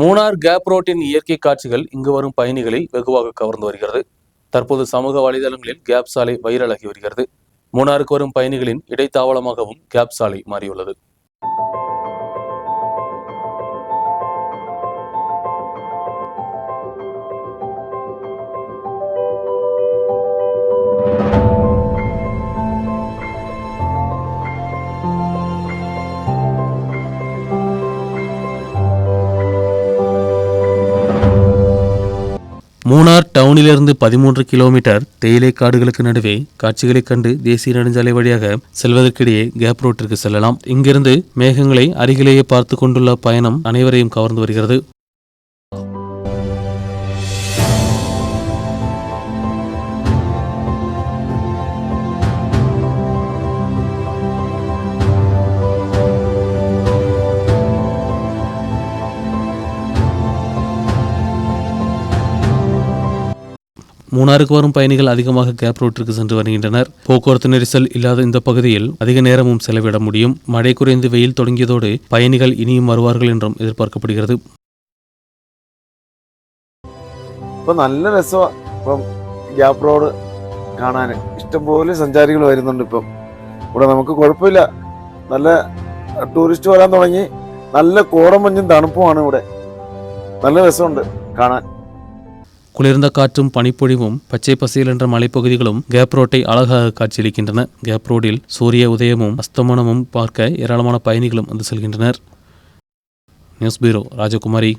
Munnar gap ரோட்டின் இயற்கை காட்சிகள் இங்கு வரும் பயணிகளை வெகுவாக கவர்ந்து வருகிறது. தற்போது சமூக வலைதளங்களில் கேப் சாலை வைரலாகி வருகிறது. மூணாருக்கு வரும் பயணிகளின் இடைத்தாவளமாகவும் கேப் சாலை மாறியுள்ளது. மூணார் டவுனிலிருந்து 13 கிலோமீட்டர் தேயிலை காடுகளுக்கு நடுவே காட்சிகளை கண்டு தேசிய நெடுஞ்சாலை வழியாக செல்வதற்கிடையே கேப் ரோட்டிற்கு செல்லலாம். இங்கிருந்து மேகங்களை அருகிலேயே பார்த்து கொண்டுள்ள பயணம் அனைவரையும் கவர்ந்து வருகிறது. மூணாருக்கு வரும் பயணிகள் அதிகமாக கேப் ரோட்டிற்கு சென்று வருகின்றனர். போக்குவரத்து நெரிசல் இல்லாத இந்த பகுதியில் அதிக நேரமும் செலவிட முடியும். மழை குறைந்து வெயில் தொடங்கியதோடு பயணிகள் இனியும் வருவார்கள் என்றும் எதிர்பார்க்கப்படுகிறது. ഇപ്പൊ നല്ല രസമാണ്. ഇപ്പം ഗ്യാപ്പ് റോഡ് കാണാൻ ഇഷ്ടംപോലെ സഞ്ചാരികൾ വരുന്നുണ്ട്. ഇപ്പം ഇവിടെ നമുക്ക് കുഴപ്പമില്ല. നല്ല ടൂറിസ്റ്റ് വരാൻ തുടങ്ങി. നല്ല കോടമഞ്ഞും തണുപ്പുമാണ് ഇവിടെ. നല്ല രസമുണ്ട് കാണാൻ. குளிர்ந்த காற்றும் பனிப்பொழிவும் பச்சை பசேல் என்ற மலைப்பகுதிகளும் கேப் ரோட்டை அழகாக காட்சியளிக்கின்றன. கேப் ரோடில் சூரிய உதயமும் அஸ்தமனமும் பார்க்க ஏராளமான பயணிகளும் வந்து செல்கின்றனர். நியூஸ் பியூரோ, ராஜகுமாரி.